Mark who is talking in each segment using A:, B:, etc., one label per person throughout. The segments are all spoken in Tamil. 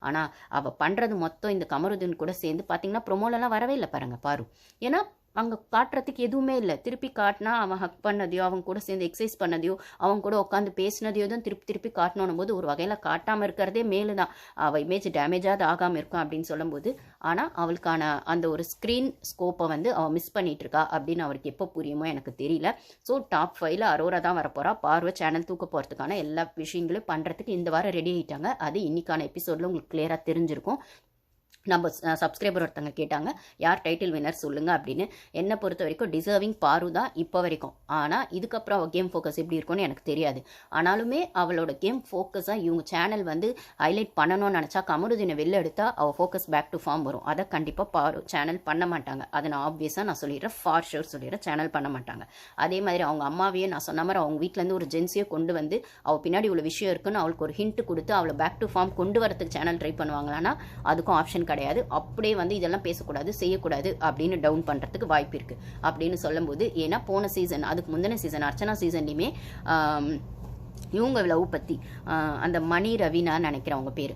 A: ஆனால் அவள் பண்ணுறது மொத்தம் இந்த கமருதீன் கூட சேர்ந்து பார்த்தீங்கன்னா ப்ரொமோலலாம் வரவே இல்லை பாருங்க பாரு. ஏன்னா அங்கே காட்டுறதுக்கு எதுவுமே இல்லை. திருப்பி காட்டினா அவன் ஹக் பண்ணதையோ அவங்க கூட சேர்ந்து எக்ஸசைஸ் பண்ணதையோ அவங்க கூட உட்காந்து பேசினதையோ தான் திருப்பி திருப்பி காட்டணும் போது ஒரு வகையில் காட்டாமல் இருக்கிறதே மேலு தான். அவள் இமேஜ் டேமேஜாவது ஆகாமல் இருக்கும் அப்படின்னு சொல்லும்போது, ஆனால் அவளுக்கான அந்த ஒரு ஸ்க்ரீன் ஸ்கோப்பை வந்து அவள் மிஸ் பண்ணிட்டு இருக்கா அப்படின்னு அவருக்கு எப்போ புரியுமோ எனக்கு தெரியல. ஸோ டாப் 5ல் அரோரா தான் வரப்போறா. பார்வை சேனல் தூக்க போகிறதுக்கான எல்லா விஷயங்களையும் பண்ணுறதுக்கு இந்த வாரம் ரெடி ஆகிட்டாங்க. அது இன்னைக்கான எபிசோடில் உங்களுக்கு கிளியராக தெரிஞ்சிருக்கும். நம்ம சப்ஸ்கிரைபர் ஒருத்தங்க கேட்டாங்க, யார் டைட்டில் வின்னர் சொல்லுங்க அப்படின்னு. என்னை பொறுத்த வரைக்கும் டிசர்விங் பாரு தான் இப்போ வரைக்கும். ஆனால் இதுக்கப்புறம் அவள் கேம் ஃபோக்கஸ் எப்படி இருக்கும்னு எனக்கு தெரியாது. ஆனாலுமே அவளோட கேம் ஃபோக்கஸாக இவங்க சேனல் வந்து ஹைலைட் பண்ணணும்னு நினச்சா கமருதீனை வெளில எடுத்தால் அவள் ஃபோக்கஸ் பேக் டு ஃபார்ம் வரும். அதை கண்டிப்பாக பாரு சேனல் பண்ண மாட்டாங்க. அதை நான் ஆப்வியஸாக நான் சொல்லிடுறேன், ஃபார் ஷூர் சொல்லிடுறேன், சேனல் பண்ண மாட்டாங்க. அதே மாதிரி அவங்க அம்மாவையே நான் சொன்ன மாதிரி அவங்க வீட்டிலேருந்து ஒரு ஜென்ஸையே கொண்டு வந்து அவள் பின்னாடி இவ்வளோ விஷயம் இருக்குன்னு அவளுக்கு ஒரு ஹிண்ட் கொடுத்து அவளை பேக் டு ஃபார்ம் கொண்டு வரதுக்கு சேனல் ட்ரை பண்ணுவாங்களான்னா அதுக்கும் ஆப்ஷன் கிடையாது. அப்படியே வந்து இதெல்லாம் பேசக்கூடாது செய்யக்கூடாது அப்படின்னு டவுன் பண்றதுக்கு வாய்ப்பு இருக்கு அப்படின்னு சொல்லும்போது, ஏன்னா போன சீசன் அதுக்கு முந்தின சீசன் அர்ச்சனா சீசன்லையுமே இவங்க லவ் பற்றி அந்த மணி ரவினா நினைக்கிறேன் அவங்க பேர்,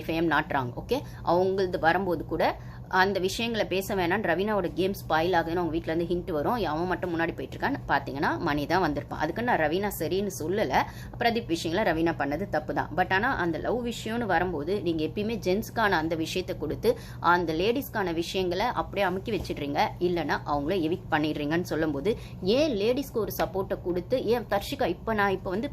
A: if I am not wrong, okay, அவங்களது வரும்போது கூட அந்த விஷயங்களை பேச வேணாம், ரவீனாவோட கேம் ஸ்பாயில் ஆகுதுன்னு அவங்க வீட்டிலேருந்து ஹிண்ட் வரும். அவன் மட்டும் முன்னாடி போயிட்டுருக்கான்னு பார்த்தீங்கன்னா மணி தான் வந்திருப்பான். அதுக்கு நான் ரவீனா சரின்னு சொல்லலை, பிரதீப் விஷயங்களை ரவீனா பண்ணது தப்பு தான். பட் ஆனால் அந்த லவ் விஷயம்னு வரும்போது நீங்கள் எப்பயுமே ஜென்ஸ்க்கான அந்த விஷயத்தை கொடுத்து அந்த லேடிஸ்க்கான விஷயங்களை அப்படியே அமுக்கி வச்சிடுறீங்க, இல்லைனா அவங்கள எவிக்ட் பண்ணிடுறீங்கன்னு சொல்லும்போது, ஏன் லேடிஸ்க்கு ஒரு சப்போர்ட்டை கொடுத்து ஏன் தர்ஷிகா நான் இப்போ வந்து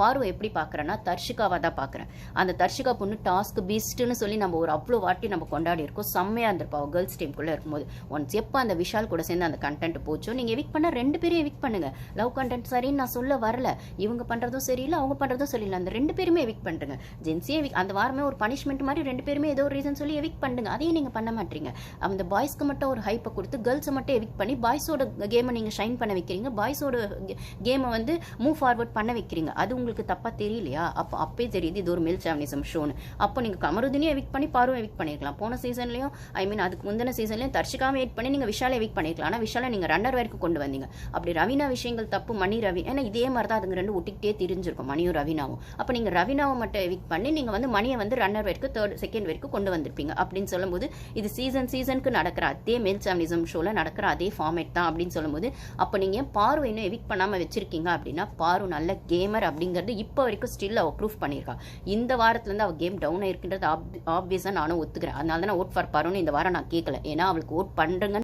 A: பார்வை எப்படி பார்க்குறேன்னா தர்ஷிகாவாக தான் பார்க்குறேன். அந்த தர்ஷிகா பொண்ணு டாஸ்க் பீஸ்ட்னு சொல்லி நம்ம ஒரு அவ்வளோ வாட்டி நம்ம கொண்டாடி இருக்கோம். செம்மையாக இருந்திருப்பா கேர்ள்ஸ் டீமுக்குள்ளே இருக்கும்போது. ஒன்ஸ் எப்போ அந்த விஷால் கூட சேர்ந்து அந்த கண்டென்ட் போச்சோ, நீங்கள் எவிக் பண்ண 2 பேரையும் எவிக் பண்ணுங்க. லவ் கண்டென்ட் சரின்னு நான் சொல்ல வரல, இவங்க பண்ணுறதும் சரியில்லை அவங்க பண்ணுறதும் சரியில்லை, அந்த 2 பேருமே எவிக் பண்ணுங்க. ஜென்ஸே அந்த வாரமே ஒரு பனிஷ்மெண்ட் மாதிரி 2 பேருமே ஏதோ ஒரு ரீசன் சொல்லி எவிக் பண்ணுங்க. அதையும் நீங்கள் பண்ண மாட்டீங்க. அந்த பாய்ஸ்க்கு மட்டும் ஒரு ஹைப்பை கொடுத்து கேர்ள்ஸை மட்டும் எவிக் பண்ணி பாய்ஸோட கேமை நீங்கள் ஷைன் பண்ண வைக்கிறீங்க, பாய்ஸோட கேமை வந்து மூவ் ஃபார்வர்ட் பண்ண வைக்கிறீங்க. அது உங்களுக்கு தப்பாக தெரியலையா? அப்பே தெரியுது இது ஒரு மேல் சாவனிசம் ஷோன்னு. அப்போ நீங்கள் கமருதீனையும் எவிக் பண்ணி பார்வை எவிக் பண்ணிருக்கலாம். போன சீசன்லையும் ஐ மீன் அதுக்கு முந்தின சீசன்லையும் தர்ஷிகாவை வெயிட் பண்ணி நீங்கள் விஷாலை எவிக் பண்ணிருக்கலாம். ஆனால் விஷாலை நீங்கள் ரன்னர் வரைக்கும் கொண்டு வந்தீங்க. அப்படி ரவீனா விஷயங்கள் தப்பு, மணி ரவி ஏன்னா இதே மாதிரி தான் அதுங்க 2 ஒட்டிக்கிட்டே தெரிஞ்சிருக்கும், மணியும் ரவீனாவும். அப்போ நீங்கள் ரவீனாவை மட்டும் எவிக் பண்ணி நீங்கள் வந்து மணியை வந்து ரன்னர் வரைக்கும் 3rd செகண்ட் வரைக்கும் கொண்டு வந்திருப்பீங்க. அப்படின்னு சொல்லும்போது இது சீசனுக்கு நடக்கிற அதே மேல் சாவனிசம் ஷோவில் நடக்கிற அதே ஃபார்மேட் தான் அப்படின்னு சொல்லும்போது, அப்போ நீங்கள் பாரு இன்னும் எவிக் பண்ணாமல் வச்சிருக்கீங்க அப்படின்னா பாரு நல்ல கேமர் அப்படிங்கிறது இப்போ வரைக்கும் ஸ்டில் அவள் ப்ரூஃப் பண்ணியிருக்கா. இந்த வாரத்துலேருந்து அவள் கேம் டவுன் ஆயிருக்குன்றது ஆப்வியஸாக நானும் ஒத்துக்கிறேன். அதனால தான் ஓட் ஃபார் பாருன்னு இந்த வாரம் நான் கேட்கல. ஏன்னா அவளுக்கு ஓட் பண்ணுறங்க